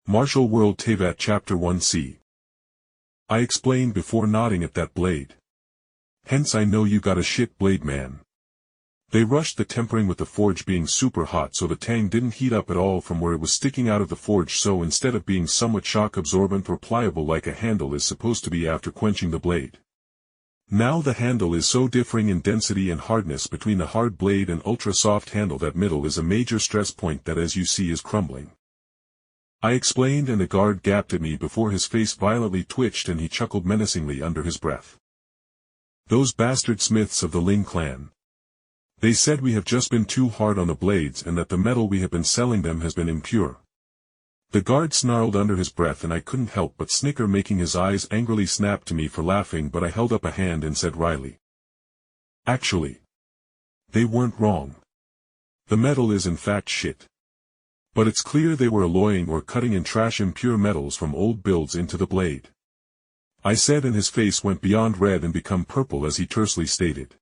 Martial World Teyvat Chapter 1c. I explained before nodding at that blade. Hence I know you got a shit blade, man. They rushed the tempering with the forge being super hot, so the tang didn't heat up at all from where it was sticking out of the forge, so instead of being somewhat shock absorbent or pliable like a handle is supposed to be after quenching the blade. Now the handle is so differing in density and hardness between the hard blade and ultra soft handle that middle is a major stress point that, as you see, is crumbling. I explained, and the guard gaped at me before his face violently twitched and he chuckled menacingly under his breath. Those bastard smiths of the Ling clan. They said we have just been too hard on the blades and that the metal we have been selling them has been impure. The guard snarled under his breath and I couldn't help but snicker, making his eyes angrily snap to me for laughing, but I held up a hand and said wryly, "Actually, they weren't wrong. The metal is in fact shit. But it's clear they were alloying or cutting in trash impure metals from old builds into the blade," I said, and his face went beyond red and become purple as he tersely stated,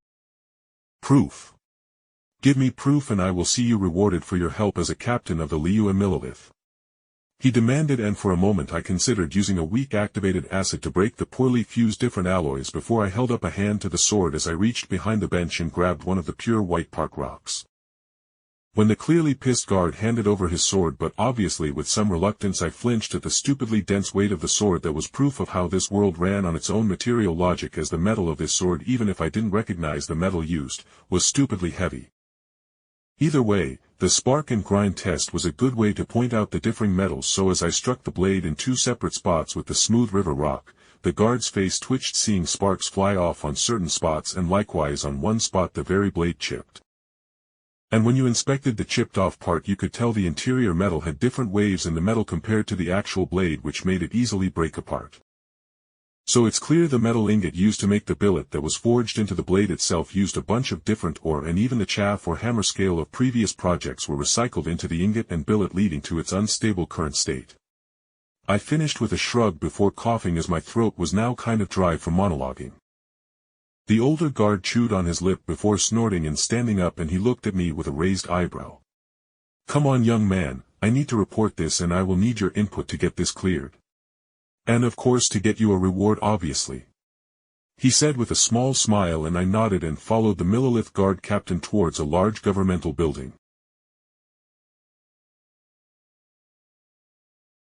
"Proof. Give me proof and I will see you rewarded for your help as a captain of the Liu Millilith," he demanded, and for a moment I considered using a weak activated acid to break the poorly fused different alloys before I held up a hand to the sword as I reached behind the bench and grabbed one of the pure white park rocks. When the clearly pissed guard handed over his sword, but obviously with some reluctance, I flinched at the stupidly dense weight of the sword that was proof of how this world ran on its own material logic, as the metal of this sword, even if I didn't recognize the metal used, was stupidly heavy. Either way, the spark and grind test was a good way to point out the differing metals, so as I struck the blade in two separate spots with the smooth river rock, the guard's face twitched seeing sparks fly off on certain spots, and likewise on one spot the very blade chipped. And when you inspected the chipped off part, you could tell the interior metal had different waves in the metal compared to the actual blade, which made it easily break apart. So it's clear the metal ingot used to make the billet that was forged into the blade itself used a bunch of different ore, and even the chaff or hammer scale of previous projects were recycled into the ingot and billet, leading to its unstable current state. I finished with a shrug before coughing, as my throat was now kind of dry from monologuing. The older guard chewed on his lip before snorting and standing up, and he looked at me with a raised eyebrow. "Come on, young man, I need to report this and I will need your input to get this cleared. And of course to get you a reward, obviously," he said with a small smile, and I nodded and followed the Millilith guard captain towards a large governmental building.